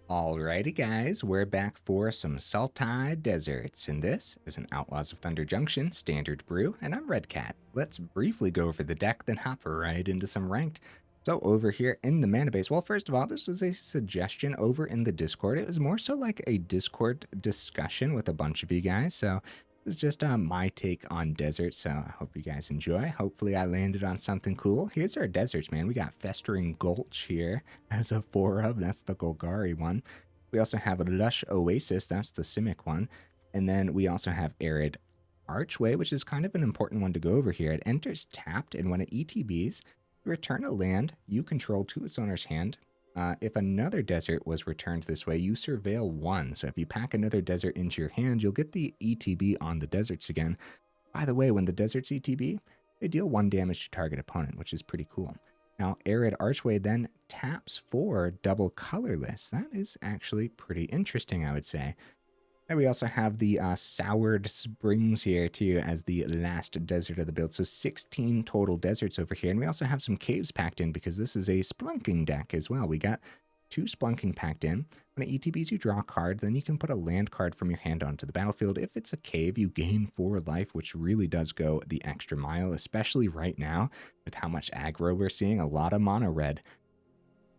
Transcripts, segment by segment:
Alrighty guys, we're back for some Salty Deserts, and this is an Outlaws of Thunder Junction standard brew, and I'm Red Cat. Let's briefly go over the deck, then hop right into some ranked. So over here in the mana base, well, first of all, this was a suggestion over in the Discord. It was more so like a Discord discussion with a bunch of you guys, so it was just my take on deserts, so I hope you guys enjoy. Hopefully I landed on something cool. Here's our deserts, man. We got Festering Gulch here as a 4-of. That's the Golgari one. We also have a Lush Oasis. That's the Simic one. And then we also have Arid Archway, which is kind of an important one to go over here. It enters tapped, and when it ETBs, you return a land you control to its owner's hand. If another desert was returned this way, you surveil one. So if you pack another desert into your hand, you'll get the ETB on the deserts again. By the way, when the deserts ETB, they deal 1 damage to target opponent, which is pretty cool. Now, Arid Archway then taps for double colorless. That is actually pretty interesting, I would say. And we also have the Soured Springs here, too, as the last desert of the build. So 16 total deserts over here. And we also have some caves packed in because this is a Spelunking deck as well. We got 2 Spelunking packed in. When it ETBs, you draw a card. Then you can put a land card from your hand onto the battlefield. If it's a cave, you gain 4 life, which really does go the extra mile, especially right now with how much aggro we're seeing. A lot of mono red.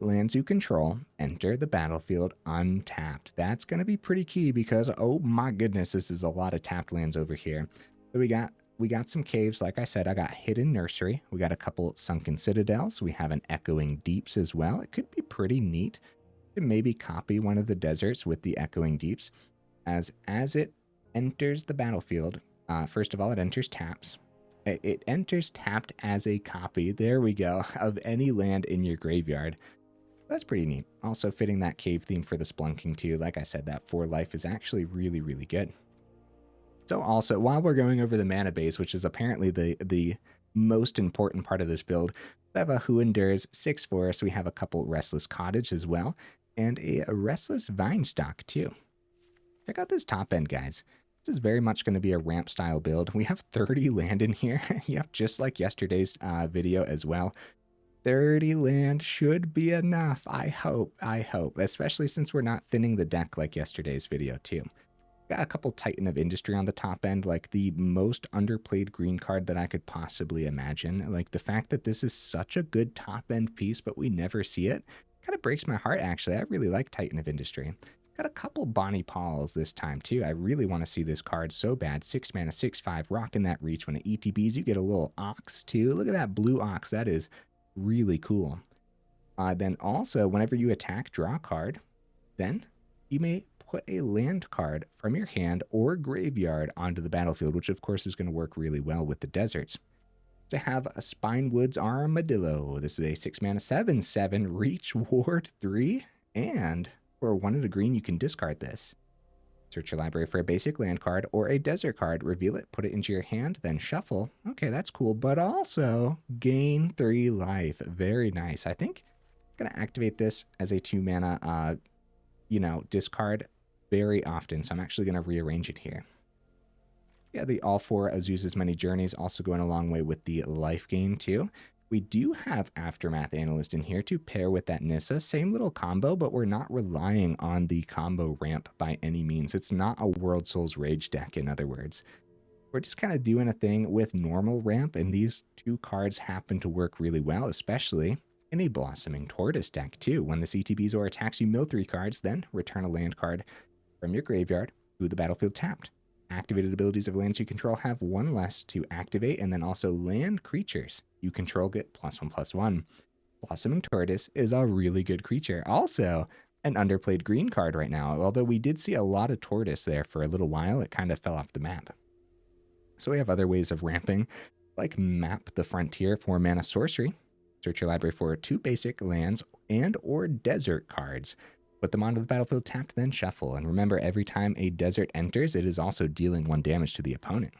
Lands you control enter the battlefield untapped. That's going to be pretty key because, oh my goodness, this is a lot of tapped lands over here. So we got some caves. Like I said, I got Hidden Nursery. We got a couple Sunken Citadels. We have an Echoing Deeps as well. It could be pretty neat to maybe copy one of the deserts with the Echoing Deeps. As it enters the battlefield, first of all, it enters taps. It enters tapped as a copy, there we go, of any land in your graveyard. That's pretty neat. Also fitting that cave theme for the Spelunking too. Like I said, that 4 life is actually really, really good. So also, while we're going over the mana base, which is apparently the most important part of this build, we have a Who Endures 6/4, so we have a couple Restless Cottage as well, and a Restless Vinestalk too. Check out this top end, guys. This is very much going to be a ramp style build. We have 30 land in here. Yep, just like yesterday's video as well. 30 land should be enough. I hope, especially since we're not thinning the deck like yesterday's video too. Got a couple Titan of Industry on the top end, like the most underplayed green card that I could possibly imagine. Like the fact that this is such a good top end piece, but we never see it, kind of breaks my heart actually. I really like Titan of Industry. Got a couple Bonny Palls this time too. I really want to see this card so bad. 6 mana, 6/5, rocking that reach. When it ETBs, you get a little Ox too. Look at that blue Ox. That is really cool. Then also, whenever you attack, draw a card. Then you may put a land card from your hand or graveyard onto the battlefield, which of course is going to work really well with the deserts. To have a Spinewoods Armadillo. This is a 6 mana 7/7 reach ward 3, and for 1 and a green you can discard this. Search your library for a basic land card or a desert card, reveal it, put it into your hand, then shuffle. Okay, that's cool, but also gain 3 life. Very nice. I think I'm going to activate this as a 2 mana, discard very often, so I'm actually going to rearrange it here. Yeah, the all 4 Azusa's Many Journeys also going a long way with the life gain too. We do have Aftermath Analyst in here to pair with that Nissa. Same little combo, but we're not relying on the combo ramp by any means. It's not a World Souls Rage deck, in other words. We're just kind of doing a thing with normal ramp, and these 2 cards happen to work really well, especially in a Blossoming Tortoise deck too. When the ETBs or attacks, you mill 3 cards, then return a land card from your graveyard to the battlefield tapped. Activated abilities of lands you control have 1 less to activate, and then also land creatures you control get +1/+1. Blossoming Tortoise is a really good creature. Also, an underplayed green card right now. Although we did see a lot of Tortoise there for a little while, it kind of fell off the map. So we have other ways of ramping, like Map the Frontier for mana sorcery. Search your library for 2 basic lands and or desert cards. Put them onto the battlefield tapped, then shuffle. And remember, every time a desert enters, it is also dealing 1 damage to the opponent.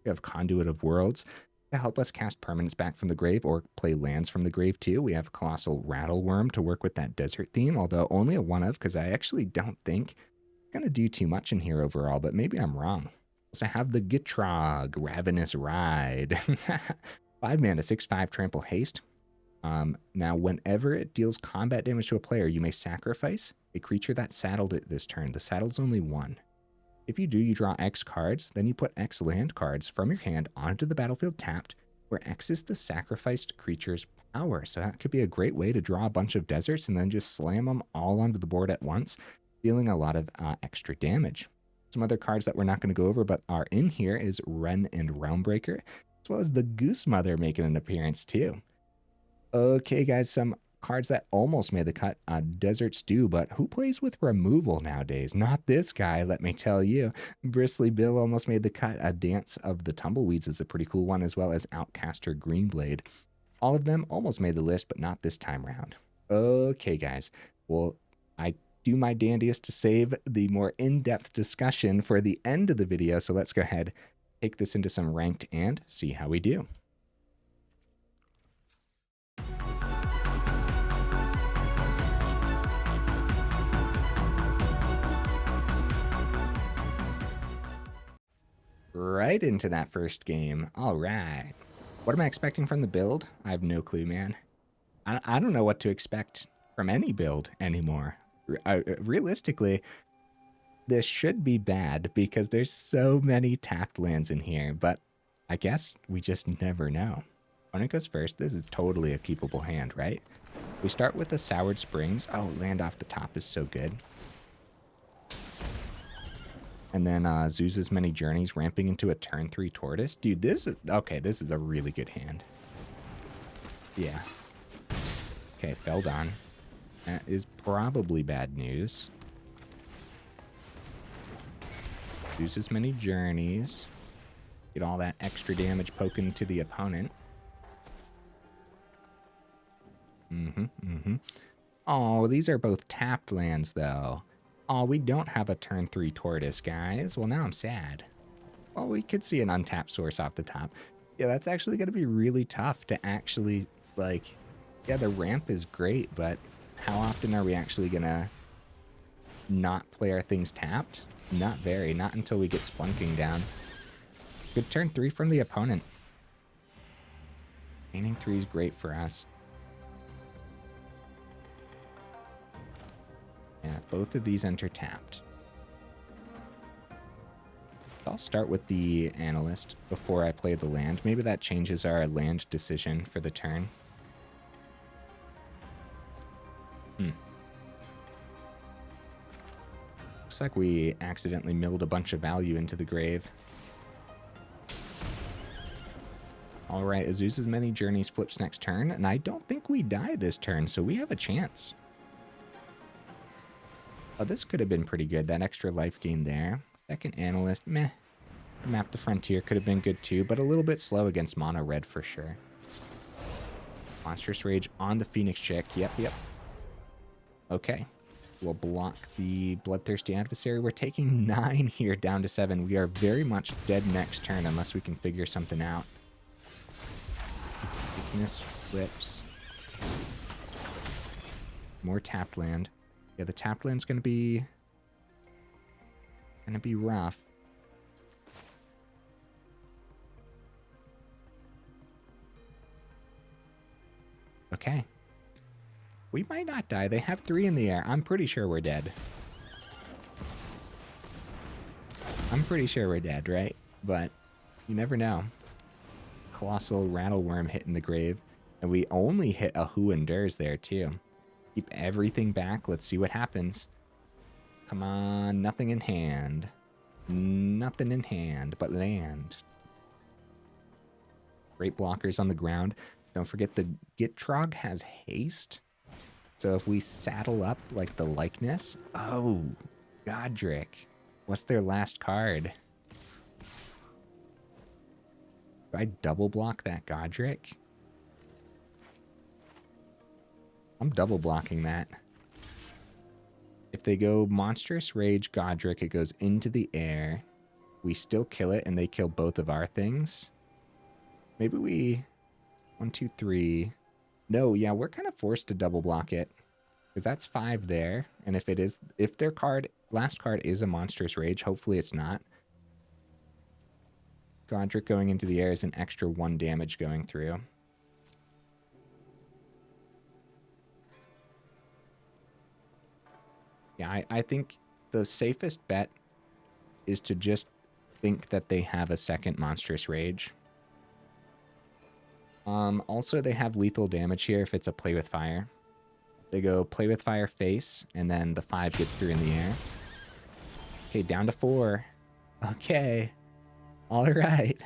We have Conduit of Worlds to help us cast permanents back from the grave or play lands from the grave too. We have Colossal Rattlewurm to work with that desert theme, although only a 1-of because I actually don't think I'm going to do too much in here overall, but maybe I'm wrong. Also have the Gitrog, Ravenous Ride. 5 mana, 6/5 trample haste. Now, whenever it deals combat damage to a player, you may sacrifice a creature that saddled it this turn. The saddle's only 1. If you do, you draw X cards, then you put X land cards from your hand onto the battlefield tapped, where X is the sacrificed creature's power. So that could be a great way to draw a bunch of deserts and then just slam them all onto the board at once, dealing a lot of extra damage. Some other cards that we're not going to go over but are in here is Wren and Realmbreaker, as well as the Goose Mother making an appearance too. Okay, guys, some cards that almost made the cut. Desert Stew, but who plays with removal nowadays? Not this guy, let me tell you. Bristly Bill almost made the cut. Dance of the Tumbleweeds is a pretty cool one, as well as Outcaster Greenblade. All of them almost made the list, but not this time round. Okay, guys. Well, I do my dandiest to save the more in-depth discussion for the end of the video, so let's go ahead, take this into some ranked and see how we do. Right into that first game. All right. What am I expecting from the build? I have no clue, man. I don't know what to expect from any build anymore. Realistically, this should be bad because there's so many tapped lands in here, but I guess we just never know. Opponent goes first. This is totally a keepable hand, right? We start with the Soured Springs. Oh, land off the top is so good. And then Azusa's Many Journeys ramping into a turn 3 Tortoise. Dude, this is... Okay, this is a really good hand. Yeah. Okay, Feldon. That is probably bad news. Azusa's Many Journeys. Get all that extra damage poking to the opponent. Oh, these are both tapped lands, though. Oh, we don't have a turn 3 Tortoise, guys. Well, now I'm sad. Well, we could see an untapped source off the top. Yeah, that's actually going to be really tough to actually, like... Yeah, the ramp is great, but how often are we actually going to not play our things tapped? Not very. Not until we get Spelunking down. Good turn 3 from the opponent. Gaining 3 is great for us. Yeah, both of these enter tapped. I'll start with the Analyst before I play the land. Maybe that changes our land decision for the turn. Looks like we accidentally milled a bunch of value into the grave. Alright, Azusa's Many Journeys flips next turn, and I don't think we die this turn, so we have a chance. Oh, this could have been pretty good, that extra life gain there. Second Analyst, meh. Map the Frontier could have been good too, but a little bit slow against mono red for sure. Monstrous Rage on the Phoenix Chick, yep. Okay, we'll block the Bloodthirsty Adversary. We're taking 9 here, down to 7. We are very much dead next turn unless we can figure something out. Weakness flips. More tapped land. Yeah, the tapped land's gonna be rough. Okay. We might not die. They have 3 in the air. I'm pretty sure we're dead. I'm pretty sure we're dead, right? But you never know. Colossal Rattlewurm hitting the grave. And we only hit a Who Endures there, too. Keep everything back. Let's see what happens. Come on. Nothing in hand. Nothing in hand but land. Great blockers on the ground. Don't forget the Gitrog has haste. So if we saddle up like the likeness... Oh, Godric. What's their last card? Do I double block that Godric? I'm double blocking that. If they go Monstrous Rage Godric, it goes into the air. We still kill it and they kill both of our things. Maybe we... 1, 2, 3... No, yeah, we're kind of forced to double block it. Because that's 5 there. And if their last card is a Monstrous Rage, hopefully it's not. Godric going into the air is an extra 1 damage going through. Yeah, I think the safest bet is to just think that they have a second Monstrous Rage. Also, they have lethal damage here if it's a Play with Fire. They go Play with Fire face, and then the 5 gets through in the air. Okay, down to 4. Okay. All right.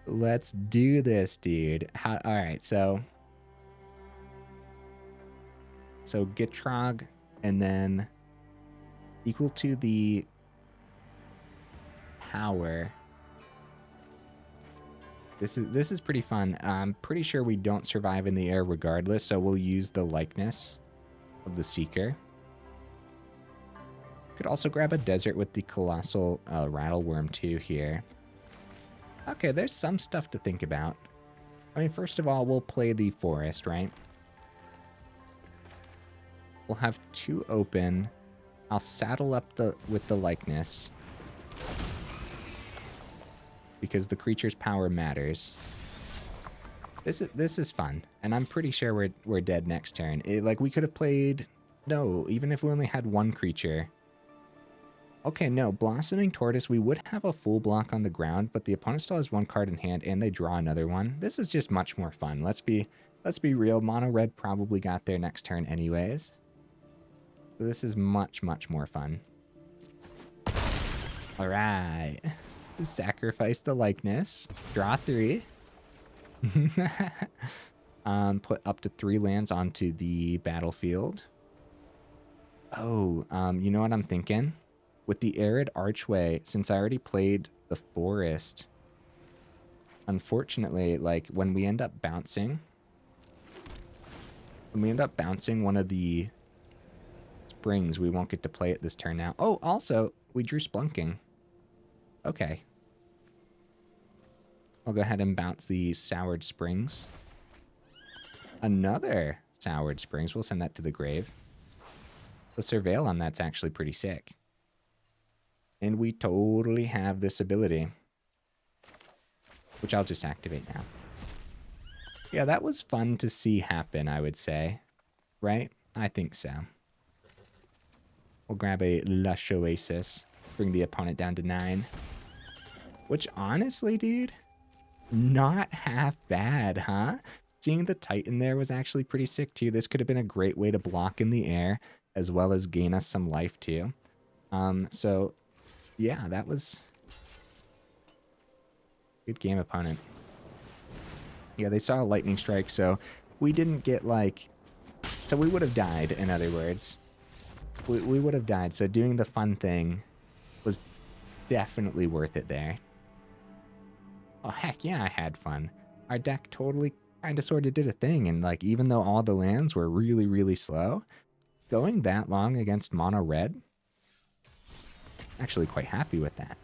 Let's do this, dude. All right, so Gitrog, and then equal to the power. This is pretty fun. I'm pretty sure we don't survive in the air regardless, so we'll use the likeness of the Seeker. Could also grab a desert with the Colossal Rattlewurm too here. Okay, there's some stuff to think about. I mean, first of all, we'll play the forest, right? We'll have 2 open. I'll saddle up with the likeness, because the creature's power matters. This is fun, and I'm pretty sure we're dead next turn. Like, we could have played... No, even if we only had 1 creature. Okay, no, Blossoming Tortoise, we would have a full block on the ground, but the opponent still has 1 card in hand, and they draw another one. This is just much more fun. Let's be real. Mono red probably got there next turn anyways. So this is much, much more fun. All right. Sacrifice the likeness. Draw 3. Put up to 3 lands onto the battlefield. Oh, you know what I'm thinking? With the Arid Archway, since I already played the forest, unfortunately, like, when we end up bouncing one of the springs, we won't get to play it this turn now. Oh, also, we drew Spelunking. Okay. I'll go ahead and bounce the Soured Springs. Another Soured Springs. We'll send that to the grave. The Surveil on that's actually pretty sick. And we totally have this ability, which I'll just activate now. Yeah, that was fun to see happen, I would say. Right? I think so. We'll grab a Lush Oasis. Bring the opponent down to 9. Which, honestly, dude, not half bad, huh? Seeing the Titan there was actually pretty sick, too. This could have been a great way to block in the air, as well as gain us some life, too. So, yeah, that was... Good game, opponent. Yeah, they saw a lightning strike, so we didn't get, like... So we would have died, in other words. We would have died, so doing the fun thing was definitely worth it there. Oh, heck yeah, I had fun. Our deck totally kind of sort of did a thing, and, like, even though all the lands were really, really slow, going that long against mono red, actually quite happy with that.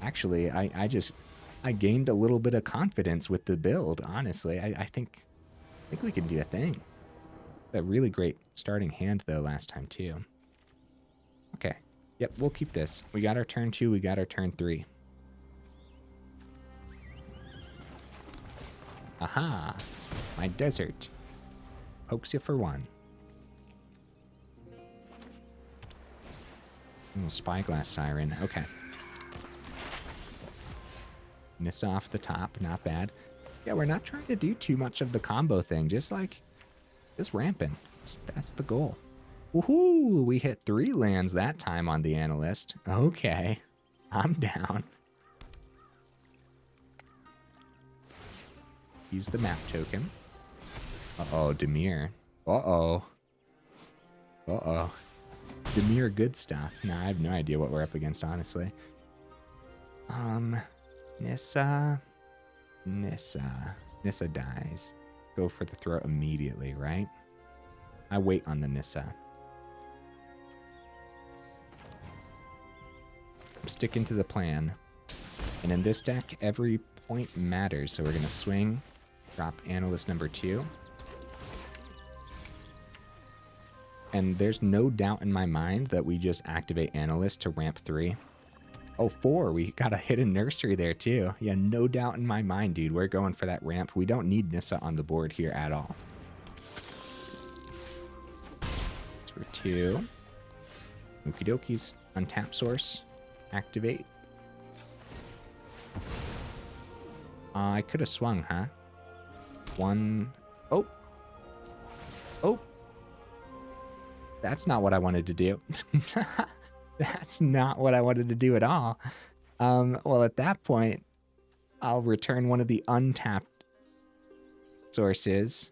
Actually, I gained a little bit of confidence with the build, honestly. I think we can do a thing. A really great starting hand, though, last time, too. Okay. Yep, we'll keep this. We got our turn 2, we got our turn 3. Aha! My desert. Pokes you for 1. Ooh, Spyglass Siren. Okay. Nissa off the top. Not bad. Yeah, we're not trying to do too much of the combo thing. Just ramping. That's the goal. Woohoo! We hit 3 lands that time on the Analyst. Okay. I'm down. Use the map token. Uh-oh, Dimir. Uh-oh. Uh-oh. Dimir good stuff. Nah, I have no idea what we're up against, honestly. Nissa. Nissa dies. Go for the throw immediately, right? I wait on the Nissa. I'm sticking to the plan. And in this deck, every point matters. So we're going to swing, drop Analyst number 2. And there's no doubt in my mind that we just activate Analyst to ramp 3. Oh, 4. We got a Hidden Nursery there, too. Yeah, no doubt in my mind, dude. We're going for that ramp. We don't need Nissa on the board here at all. for 2. Okie dokies. Untap source. Activate. I could have swung, huh? 1. Oh. Oh. That's not what I wanted to do. That's not what I wanted to do at all. Well, at that point, I'll return one of the untapped sources.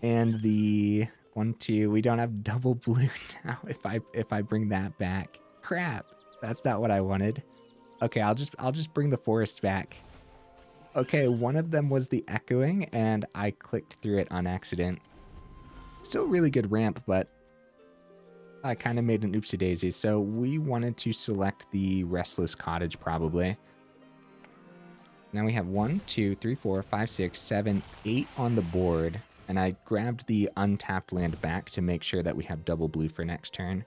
And the 1, 2, we don't have double blue now if I bring that back. Crap. That's not what I wanted. Okay, I'll just bring the forest back. Okay, one of them was the echoing, and I clicked through it on accident. Still really good ramp, but I kind of made an oopsie daisy. So we wanted to select the Restless Cottage probably. Now we have 1, 2, 3, 4, 5, 6, 7, 8 on the board. And I grabbed the untapped land back to make sure that we have double blue for next turn.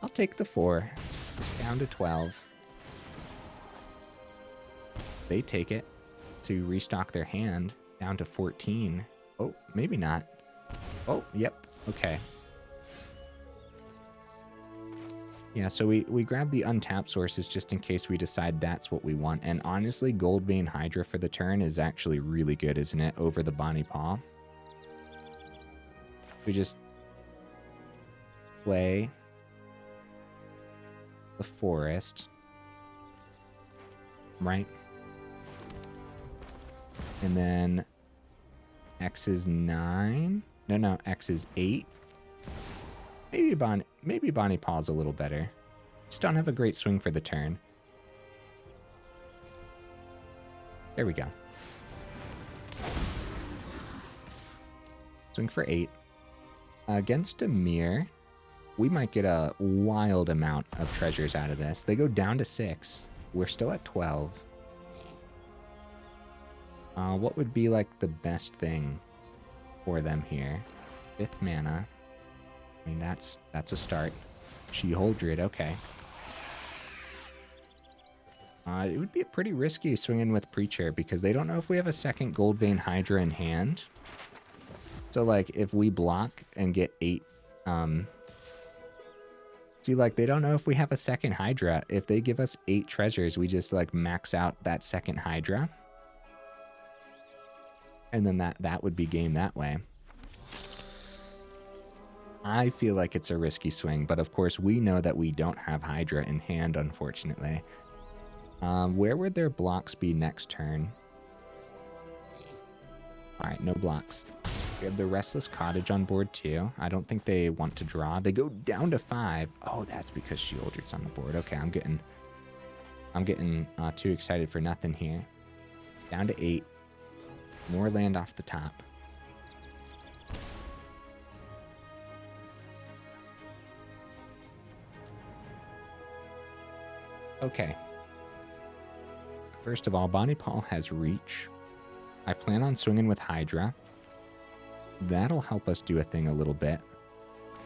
I'll take the 4. Down to 12. They take it to restock their hand. Down to 14. Oh, maybe not. Oh, yep. Okay. Yeah, so we grab the untapped sources just in case we decide that's what we want. And honestly, Goldvein Hydra for the turn is actually really good, isn't it? Over the Bonny Pall. We just play the forest. Right? And then X is 9. No, X is 8. Maybe Bonny Pall's a little better. Just don't have a great swing for the turn. There we go. Swing for 8. Against a mirror, we might get a wild amount of treasures out of this. They go down to 6. We're still at 12. What would be like the best thing for them here? 5th mana. I mean, that's a start. She-Holdred, okay. It would be pretty risky swinging with Preacher because they don't know if we have a second Goldvein Hydra in hand. So, like, if we block and get 8... See, like, they don't know if we have a second Hydra. If they give us 8 treasures, we just, like, max out that second Hydra. And then that would be game that way. I feel like it's a risky swing, but of course we know that we don't have Hydra in hand, unfortunately. Where would their blocks be next turn? Alright, no blocks. We have the Restless Cottage on board too. I don't think they want to draw. They go down to 5. Oh, that's because She-Holdred's on the board. Okay, I'm getting too excited for nothing here. Down to 8. More land off the top. Okay. First of all, Bonny Pall has reach. I plan on swinging with Hydra. That'll help us do a thing a little bit.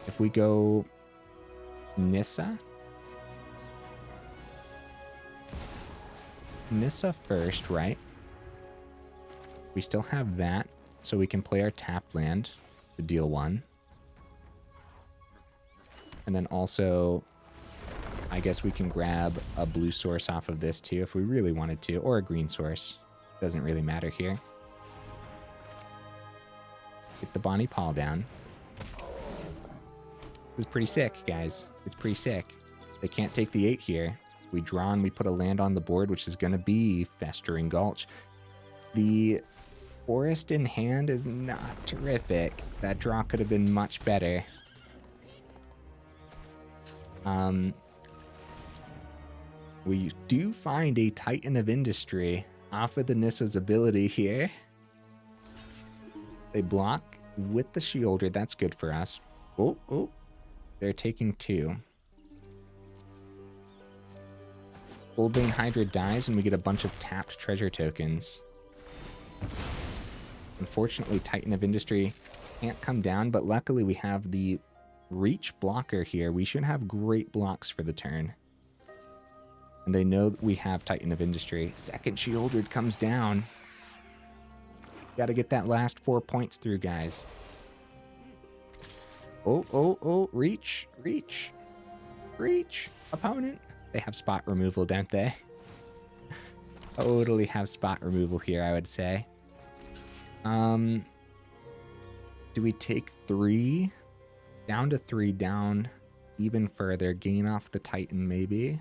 If we go Nissa. Nissa first, right? We still have that, so we can play our tap land to deal 1. And then also, I guess we can grab a blue source off of this too if we really wanted to, or a green source. Doesn't really matter here. Get the Bonny Pall down. This is pretty sick, guys. It's pretty sick. They can't take the 8 here. We draw and we put a land on the board, which is going to be Festering Gulch. The forest in hand is not terrific. That draw could have been much better. We do find a Titan of Industry off of the Nissa's ability here. They block with the She-Holdred. That's good for us. Oh. They're taking 2. Goldvein Hydra dies and we get a bunch of tapped treasure tokens. Unfortunately, Titan of Industry can't come down, but luckily we have the reach blocker here. We should have great blocks for the turn. And they know that we have Titan of Industry. Second She-Holdred comes down. Got to get that last 4 points through, guys. Oh, reach. Opponent. They have spot removal, don't they? Totally have spot removal here, I would say. Do we take 3? Down to 3, down even further. Gain off the Titan, maybe.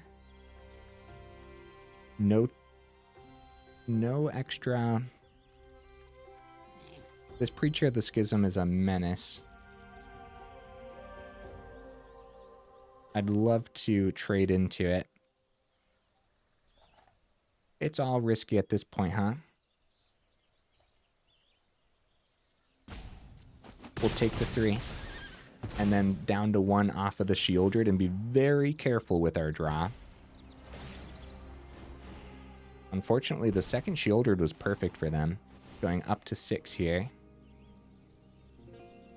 No extra. This Preacher of the Schism is a menace. I'd love to trade into it. It's all risky at this point, huh? We'll take the 3. And then down to 1 off of the Shieldred and be very careful with our draw. Unfortunately, the second Shieldred was perfect for them. Going up to 6 here.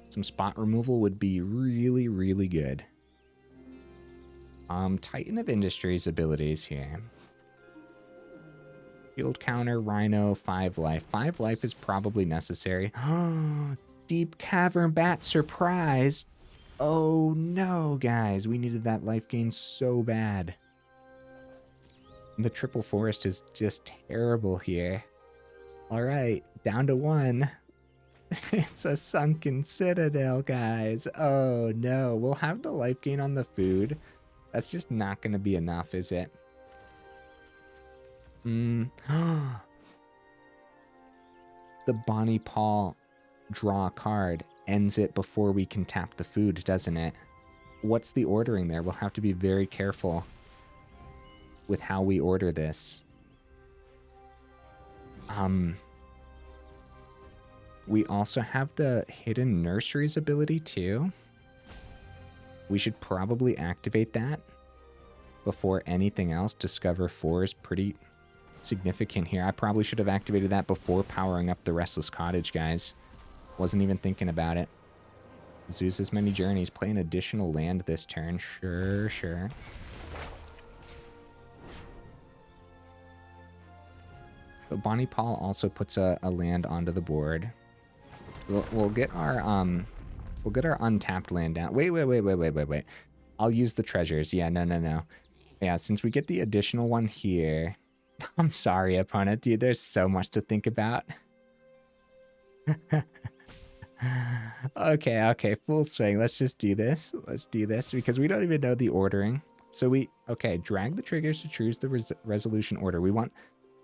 Some spot removal would be really, really good. Titan of Industry's abilities here. Field counter, Rhino, 5 life. 5 life is probably necessary. Deep Cavern Bat surprise. Oh no, guys. We needed that life gain so bad. The triple forest is just terrible here. Alright, down to 1. It's a Sunken Citadel, guys. Oh no, we'll have the life gain on the food. That's just not going to be enough, is it? The Bonny Pall draw card ends it before we can tap the food, doesn't it? What's the ordering there? We'll have to be very careful with how we order this. We also have the Hidden Nursery's ability too. We should probably activate that before anything else. Discover 4 is pretty significant here. I probably should have activated that before powering up the Restless Cottage, guys. Wasn't even thinking about it. Azusa's Many Journeys. Play an additional land this turn. Sure. But Bonny Pall also puts a land onto the board. We'll get our untapped land down. Wait. I'll use the treasures. Yeah, no. Yeah, since we get the additional one here. I'm sorry, opponent. Dude, there's so much to think about. Okay, full swing. Let's just do this. Let's do this because we don't even know the ordering. So drag the triggers to choose the resolution order. We want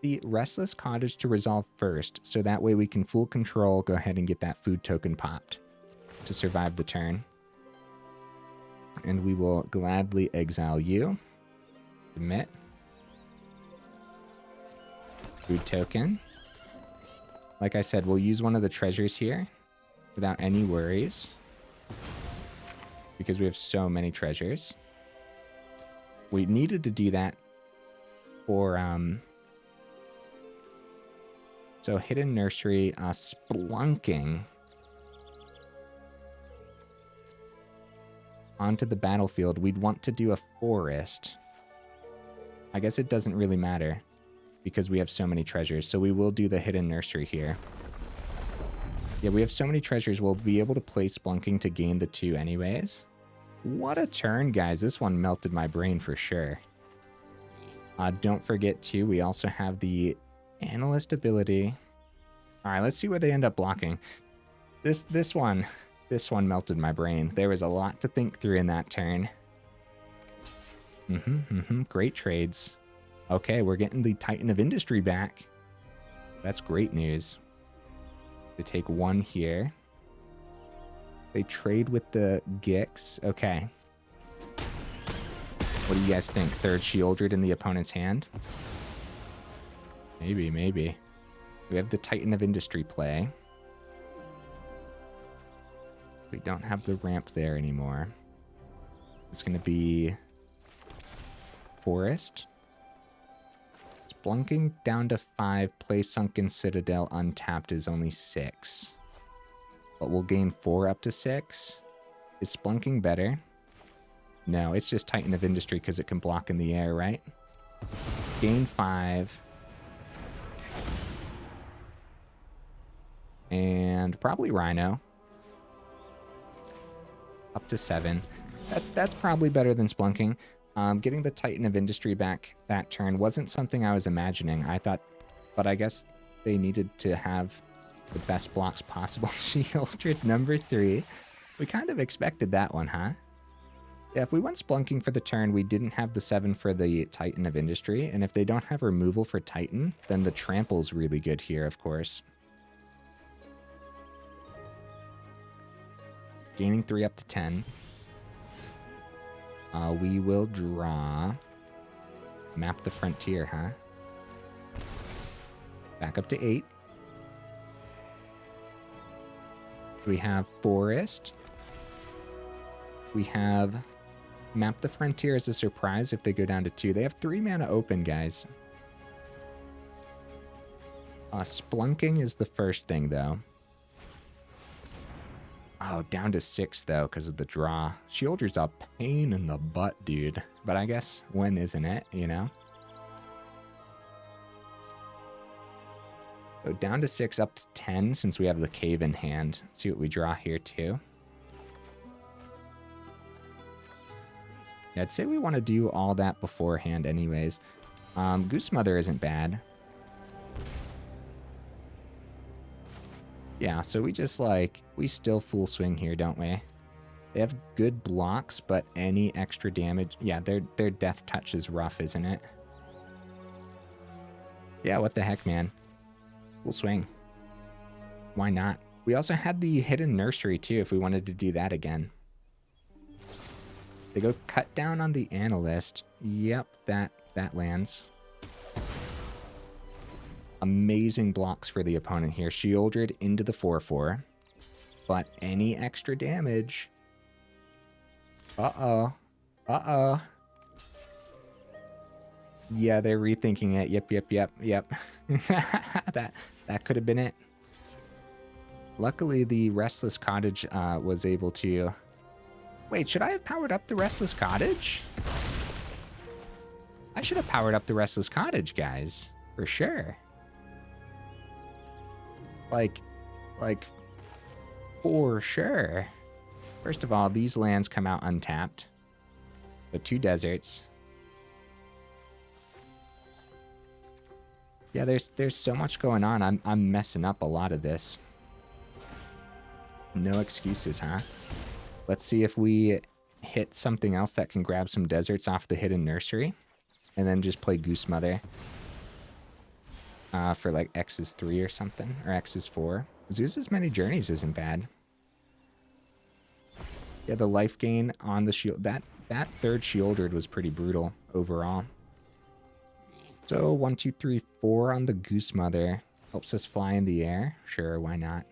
the Restless Cottage to resolve first, so that way we can full control, go ahead and get that food token popped to survive the turn. And we will gladly exile you. Submit. Food token. Like I said, we'll use one of the treasures here without any worries, because we have so many treasures. We needed to do that for so Hidden Nursery, Spelunking onto the battlefield. We'd want to do a forest. I guess it doesn't really matter because we have so many treasures. So we will do the Hidden Nursery here. Yeah, we have so many treasures. We'll be able to play Spelunking to gain the 2 anyways. What a turn, guys. This one melted my brain for sure. Don't forget, too, we also have the Analyst ability. All right, let's see where they end up blocking. This one melted my brain. There was a lot to think through in that turn. Great trades. Okay, we're getting the Titan of Industry back. That's great news. They take 1 here. They trade with the Gix. Okay. What do you guys think? 3rd Shieldred in the opponent's hand? Maybe. We have the Titan of Industry play. We don't have the ramp there anymore. It's going to be Forest. Spelunking down to 5. Play Sunken Citadel untapped is only 6. But we'll gain 4 up to 6. Is Spelunking better? No, it's just Titan of Industry because it can block in the air, right? Gain 5. And probably Rhino. up to 7. That's probably better than Spelunking. Getting the Titan of Industry back that turn wasn't something I was imagining. I thought, but I guess they needed to have the best blocks possible. Shieldred number 3. We kind of expected that one, huh? Yeah, if we went Spelunking for the turn, we didn't have the 7 for the Titan of Industry, and if they don't have removal for Titan, then the Trample's really good here, of course. Gaining 3 up to 10. We will draw... Map the Frontier, huh? Back up to 8. We have Forest. We have... Map the Frontier as a surprise if they go down to 2. They have 3 mana open, guys. Spelunking is the first thing, though. Oh, down to 6, though, because of the draw. Shieldred's a pain in the butt, dude. But I guess, when isn't it, you know? So down to 6, up to 10, since we have the Cave in hand. Let's see what we draw here, too. Yeah, I'd say we want to do all that beforehand anyways. Goose Mother isn't bad. Yeah, so we just like, we still full swing here, don't we? They have good blocks, but any extra damage... Yeah, their death touch is rough, isn't it? Yeah, what the heck, man. Full swing. Why not? We also had the Hidden Nursery, too, if we wanted to do that again. They go cut down on the Analyst. Yep, that lands. Amazing blocks for the opponent here. Shieldred into the 4/4. But any extra damage... Uh-oh. Uh-oh. Yeah, they're rethinking it. Yep. That could have been it. Luckily, the Restless Cottage was able to... Wait, should I have powered up the Restless Cottage? I should have powered up the Restless Cottage, guys. For sure. Like, for sure. First of all, these lands come out untapped. So 2 deserts. Yeah, there's so much going on. I'm messing up a lot of this. No excuses, huh? Let's see if we hit something else that can grab some deserts off the Hidden Nursery. And then just play Goose Mother. For like X's 3 or something. Or X's 4. Azusa's Many Journeys isn't bad. Yeah, the life gain on the shield. That third Shieldred was pretty brutal overall. So 1, 2, 3, 4 on the Goose Mother. Helps us fly in the air. Sure, why not?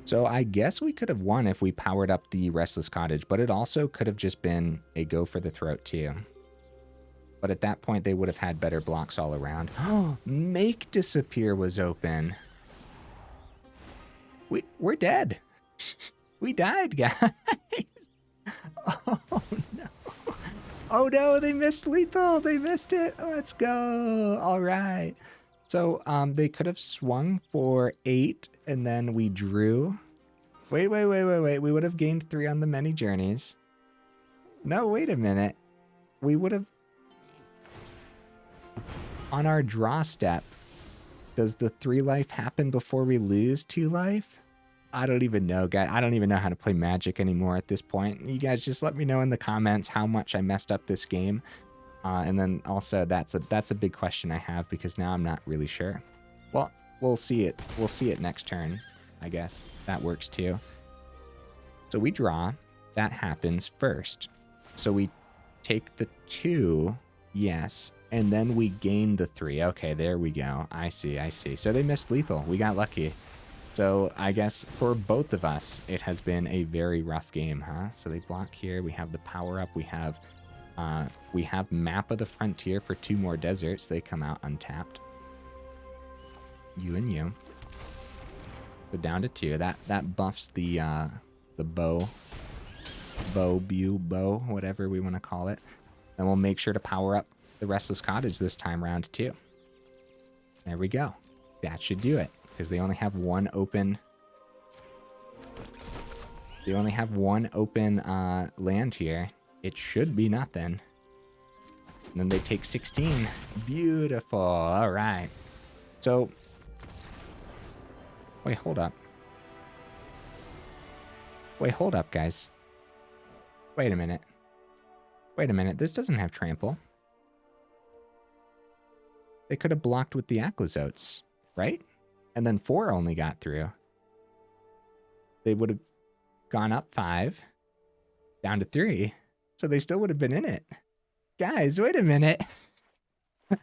So I guess we could have won if we powered up the Restless Cottage, but it also could have just been a go for the throat too. But at that point, they would have had better blocks all around. Oh, Make Disappear was open. We're dead. We died, guys. Oh, no. Oh, no, they missed lethal. They missed it. Let's go. All right. So they could have swung for 8, and then we drew. Wait. We would have gained 3 on the Many Journeys. No, wait a minute. We would have... On our draw step, does the 3 life happen before we lose 2 life? I don't even know, guys. I don't even know how to play Magic anymore at this point. You guys just let me know in the comments how much I messed up this game. And then also, that's a big question I have, because now I'm not really sure. Well, we'll see it. We'll see it next turn, I guess. That works too. So we draw. That happens first. So we take the 2, yes, and then we gain the 3. Okay, there we go. I see. So they missed lethal. We got lucky. So I guess for both of us, it has been a very rough game, huh? So they block here. We have the power up. We have Map of the Frontier for 2 more deserts. They come out untapped. You and you. So down to 2. That buffs the bow, whatever we want to call it. Then we'll make sure to power up the Restless Cottage this time round too. There we go. That should do it, because they only have 1 open They only have one open land here. It should be nothing. And then they take 16. Beautiful. All right. So, wait, hold up. Wait, hold up, guys. Wait a minute. Wait a minute. This doesn't have trample. They could have blocked with the Acklazotes, right? And then 4 only got through. They would have gone up 5, down to 3. So they still would have been in it. Guys, wait a minute. I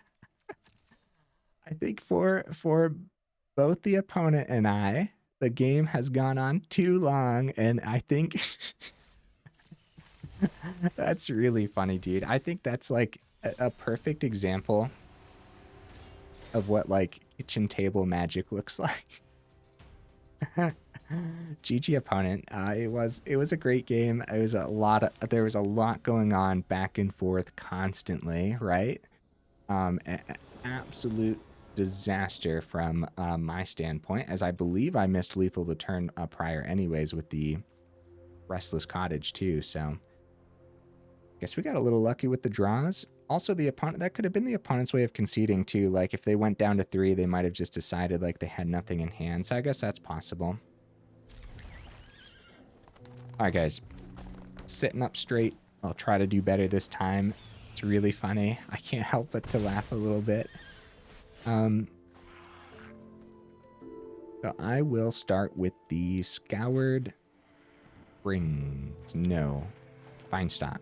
think for both the opponent and I, the game has gone on too long, and I think that's really funny, dude. I think that's like a perfect example of what like kitchen table magic looks like. GG opponent. It was a great game. There was a lot going on back and forth constantly, right? Absolute disaster from my standpoint, as I believe I missed lethal the turn prior anyways with the Restless Cottage too, so guess we got a little lucky with the draws. Also, the opponent, that could have been the opponent's way of conceding too. Like if they went down to 3, they might have just decided like they had nothing in hand, so I guess that's possible. All right, guys, sitting up straight. I'll try to do better this time. It's really funny. I can't help but to laugh a little bit. So I will start with the Scoured Rings. No, Vinestalk.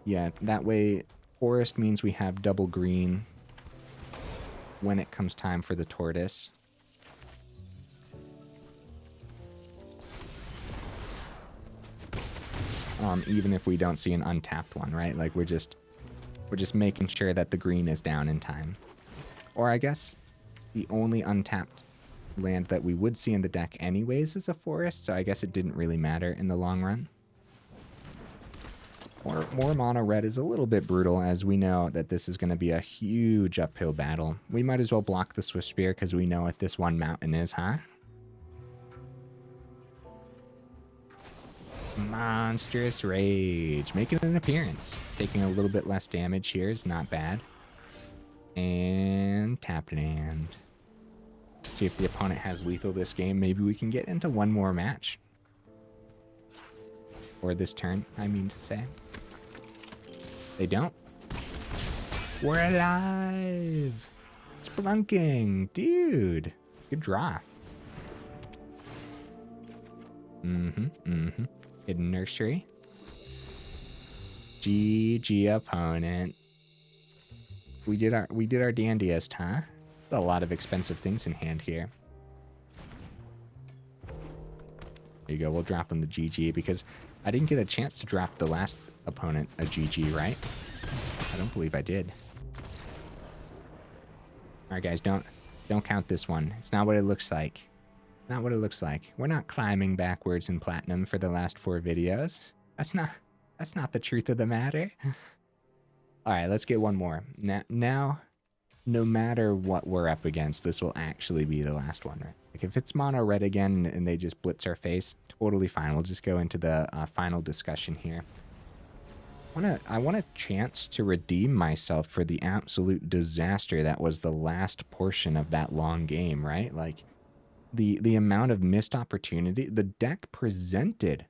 Yeah, that way forest means we have double green when it comes time for the tortoise. Even if we don't see an untapped one, right? Like we're just making sure that the green is down in time. Or I guess the only untapped land that we would see in the deck anyways is a forest, so I guess it didn't really matter in the long run. More mono red is a little bit brutal, as we know that this is going to be a huge uphill battle. We might as well block the Swift Spear because we know what this one mountain is, huh? Monstrous Rage, making an appearance. Taking a little bit less damage here is not bad. And tap land. See if the opponent has lethal this game. Maybe we can get into one more match. Or this turn, I mean to say. They don't. We're alive! Spelunking! Dude! Good draw. Hidden Nursery. GG opponent. We did our dandiest, huh? A lot of expensive things in hand here. There you go. We'll drop him the GG because I didn't get a chance to drop the last opponent a GG, right? I don't believe I did. All right, guys, don't count this one. It's not what it looks like. Not what it looks like. We're not climbing backwards in platinum for the last 4 videos. That's not the truth of the matter. All right, let's get one more. Now, no matter what we're up against, this will actually be the last one, right? Like if it's mono red again and they just blitz our face, totally fine. We'll just go into the final discussion here. I want a chance to redeem myself for the absolute disaster that was the last portion of that long game, right? Like the amount of missed opportunity. The deck presented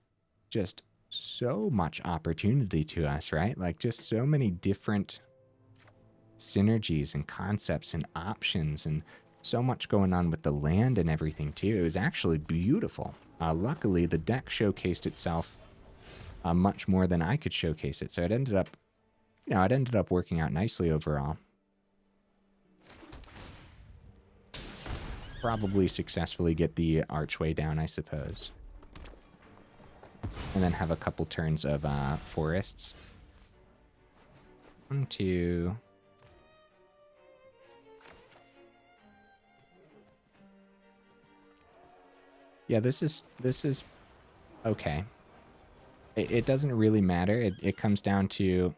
just so much opportunity to us, right? Like just so many different synergies and concepts and options and so much going on with the land and everything too. It was actually beautiful. Luckily, the deck showcased itself much more than I could showcase it. So it ended up working out nicely overall. Probably successfully get the archway down, I suppose. And then have a couple turns of forests. 1, 2. Yeah, this is okay. It doesn't really matter. It comes down to,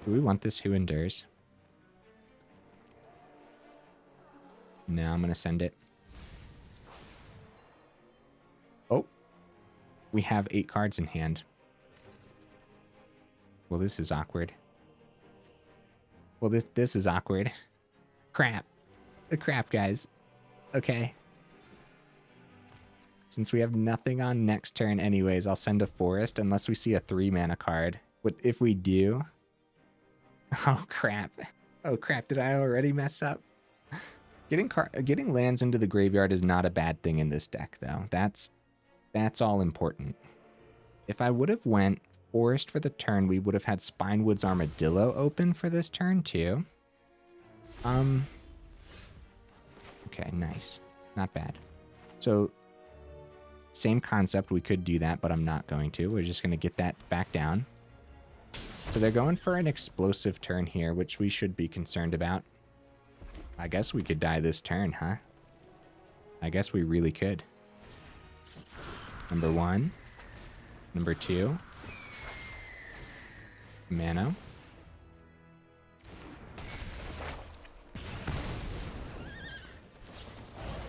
do we want this Who Endures? Now I'm going to send it. Oh, we have 8 cards in hand. Well, this is awkward. Well, this is awkward. Crap. The crap, guys. Okay. Since we have nothing on next turn anyways, I'll send a forest unless we see a 3-mana card. But if we do... Oh, crap. Oh, crap. Did I already mess up? Getting lands into the graveyard is not a bad thing in this deck, though. That's all important. If I would have went forest for the turn, we would have had Spinewoods Armadillo open for this turn, too. Okay, nice. Not bad. So... Same concept, we could do that, but I'm not going to. We're just going to get that back down. So they're going for an explosive turn here, which we should be concerned about. I guess we could die this turn, huh? I guess we really could. Number 1. Number 2. Mana.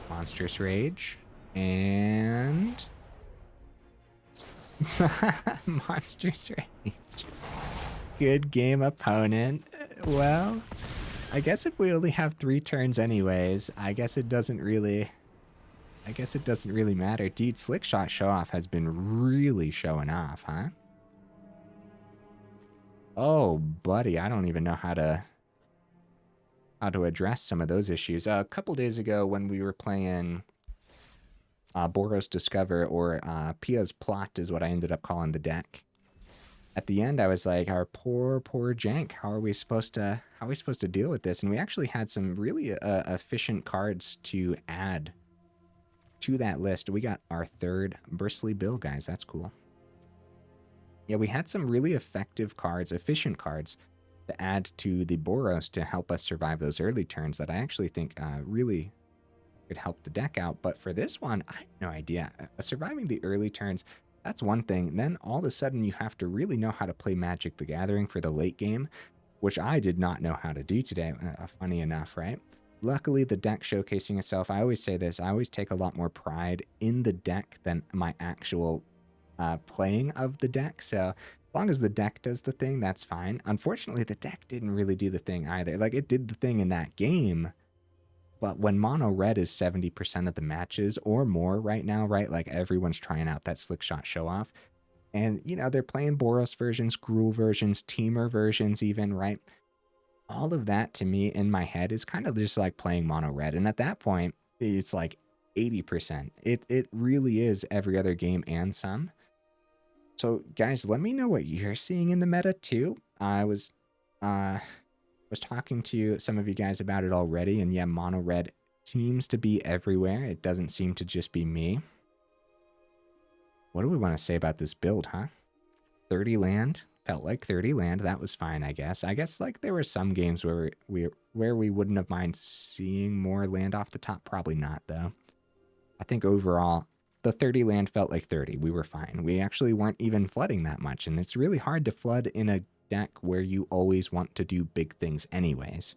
Monstrous Rage. And... Monsters Rage. Good game, opponent. Well, I guess if we only have 3 turns anyways, I guess it doesn't really matter. Dude, Slick Shot Show Off has been really showing off, huh? Oh, buddy, I don't even know how to address some of those issues. A couple days ago when we were playing... Boros Discover, or Pia's Plot is what I ended up calling the deck. At the end, I was like, our poor Jank, how are we supposed to deal with this? And we actually had some really efficient cards to add to that list. We got our 3rd Bristly Bill, guys. That's cool. Yeah, we had some really effective cards, efficient cards, to add to the Boros to help us survive those early turns that I actually think really... could help the deck out. But for this one, I have no idea. Surviving the early turns, that's one thing. Then all of a sudden you have to really know how to play Magic the Gathering for the late game, which I did not know how to do today, funny enough, right? Luckily, the deck showcasing itself, I always say this, I always take a lot more pride in the deck than my actual playing of the deck. So as long as the deck does the thing, that's fine. Unfortunately, the deck didn't really do the thing either. Like, it did the thing in that game, but when mono red is 70% of the matches or more right now, right? Like, everyone's trying out that Slick Shot Show Off. And, you know, they're playing Boros versions, Gruul versions, Teamer versions even, right? All of that, to me, in my head, is kind of just like playing mono red. And at that point, it's like 80%. It really is every other game and some. So, guys, let me know what you're seeing in the meta, too. I was talking to some of you guys about it already, and yeah, mono red seems to be everywhere. It doesn't seem to just be me. What do we want to say about this build, huh? 30 land. Felt like 30 land. That was fine, I guess. I guess, like, there were some games where we wouldn't have mind seeing more land off the top. Probably not, though. I think overall, the 30 land felt like 30. We were fine. We actually weren't even flooding that much, and it's really hard to flood in a deck where you always want to do big things anyways.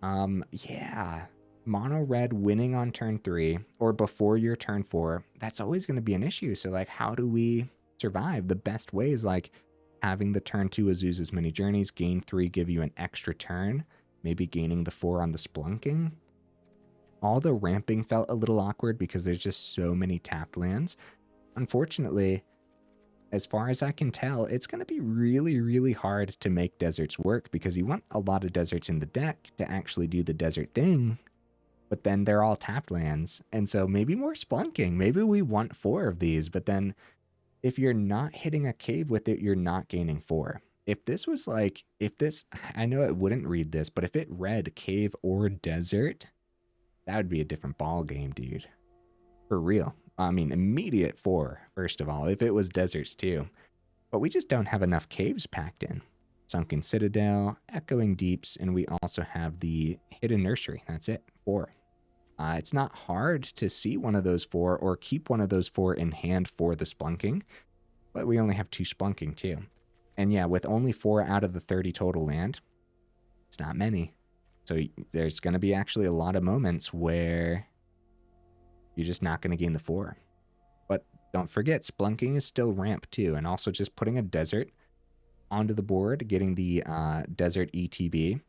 Yeah. Mono red winning on turn 3 or before your turn 4, that's always going to be an issue. So, like, how do we survive? The best way is, like, having the turn 2 Azusa's Mini Journeys, gain 3, give you an extra turn, maybe gaining the 4 on the Spelunking. All the ramping felt a little awkward because there's just so many tapped lands. Unfortunately, as far as I can tell, it's going to be really, really hard to make deserts work because you want a lot of deserts in the deck to actually do the desert thing, but then they're all tapped lands. And so maybe more Spelunking. Maybe we want 4 of these, but then if you're not hitting a cave with it, you're not gaining 4. If this was like, I know it wouldn't read this, but if it read cave or desert, that would be a different ball game, dude. For real. I mean, immediate 4, first of all, if it was deserts too. But we just don't have enough caves packed in. Sunken Citadel, Echoing Deeps, and we also have the Hidden Nursery. That's it, 4. It's not hard to see one of those 4 or keep one of those 4 in hand for the Spelunking, but we only have 2 Spelunking too. And yeah, with only 4 out of the 30 total land, it's not many. So there's going to be actually a lot of moments where you're just not going to gain the 4. But don't forget, Spelunking is still ramp too, and also just putting a desert onto the board, getting the desert ETB,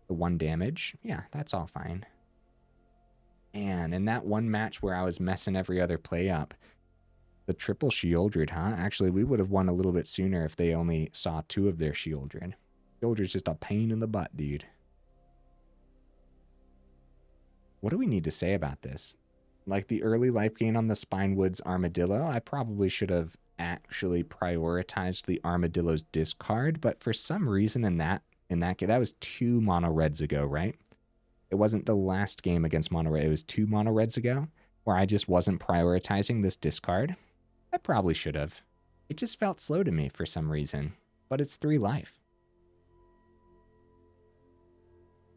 the 1 damage. Yeah, that's all fine. And in that one match where I was messing every other play up, the triple Shieldred, huh? Actually, we would have won a little bit sooner if they only saw 2 of their Shieldred. Shieldred's just a pain in the butt, dude. What do we need to say about this? Like the early life gain on the Spinewoods Armadillo, I probably should have actually prioritized the Armadillo's discard, but for some reason in that game, that was 2 mono reds ago, right? It wasn't the last game against mono red, it was 2 mono reds ago, where I just wasn't prioritizing this discard. I probably should have. It just felt slow to me for some reason, but it's 3 life.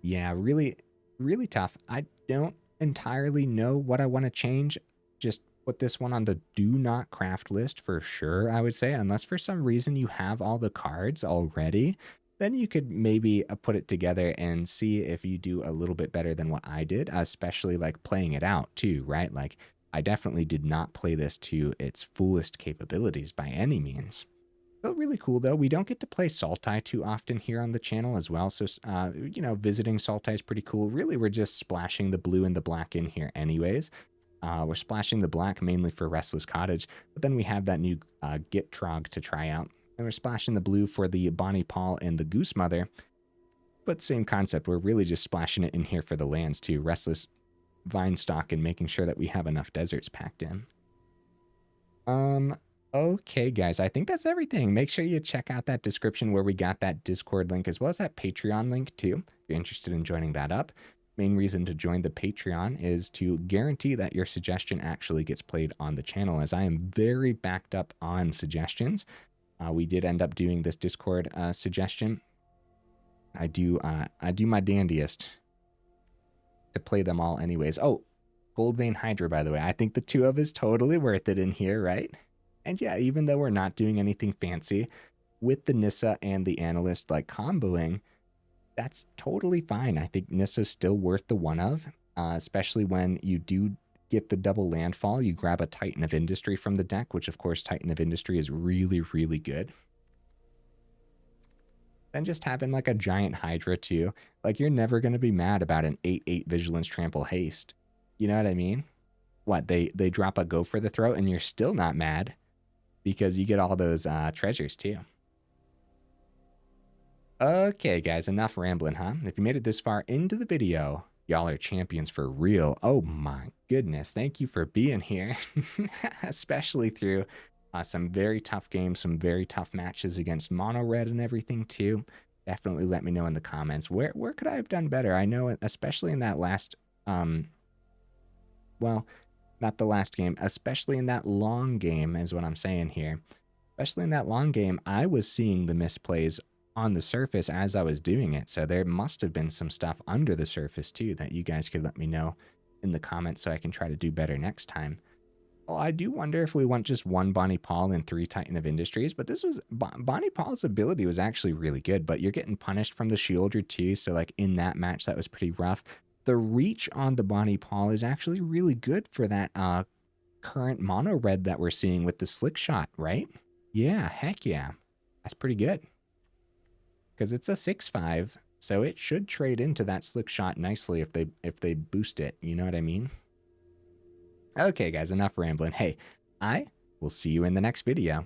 Yeah, really, really tough. I don't entirely know what I want to change. Just put this one on the do not craft list for sure, I would say. Unless for some reason you have all the cards already, then you could maybe put it together and see if you do a little bit better than what I did, especially like playing it out too, right? Like I definitely did not play this to its fullest capabilities by any means. Still really cool though. We don't get to play Sultai too often here on the channel as well. So, you know, visiting Sultai is pretty cool. Really, we're just splashing the blue and the black in here anyways. We're splashing the black mainly for Restless Cottage, but then we have that new Gitrog to try out. And we're splashing the blue for the Bonny, Pall, and the Goose Mother. But same concept, we're really just splashing it in here for the lands too. Restless Vinestalk and making sure that we have enough deserts packed in. Okay, guys, I think that's everything. Make sure you check out that description where we got that Discord link as well as that Patreon link too, if you're interested in joining that up. Main reason to join the Patreon is to guarantee that your suggestion actually gets played on the channel, as I am very backed up on suggestions. We did end up doing this Discord suggestion. I do my dandiest to play them all anyways. Oh, Goldvein Hydra, by the way. I think the 2 of us totally worth it in here, right? And yeah, even though we're not doing anything fancy, with the Nissa and the Analyst like comboing, that's totally fine. I think Nissa's still worth the 1 of, especially when you do get the double landfall. You grab a Titan of Industry from the deck, which of course Titan of Industry is really, really good. Then just having like a giant Hydra too. Like you're never going to be mad about an 8/8 Vigilance Trample Haste. You know what I mean? What, they drop a Go for the Throat and you're still not mad because you get all those treasures too. Okay, guys, enough rambling, huh? If you made it this far into the video, y'all are champions for real. Oh my goodness, thank you for being here, especially through some very tough games, some very tough matches against Mono Red and everything too. Definitely let me know in the comments, where could I have done better? I know, especially in that last, well, not the last game, especially in that long game is what I'm saying here. Especially in that long game, I was seeing the misplays on the surface as I was doing it. So there must have been some stuff under the surface too that you guys could let me know in the comments so I can try to do better next time. Well, I do wonder if we want just 1 Bonny, Pall and 3 Titan of Industries, but this was, Bonny Pall's ability was actually really good, but you're getting punished from the Shieldred too. So like in that match, that was pretty rough. The reach on the Bonny Pall is actually really good for that current mono red that we're seeing with the Slick Shot, right? Yeah, heck yeah. That's pretty good. Because it's a 6/5, so it should trade into that Slick Shot nicely if they boost it, you know what I mean? Okay, guys, enough rambling. Hey, I will see you in the next video.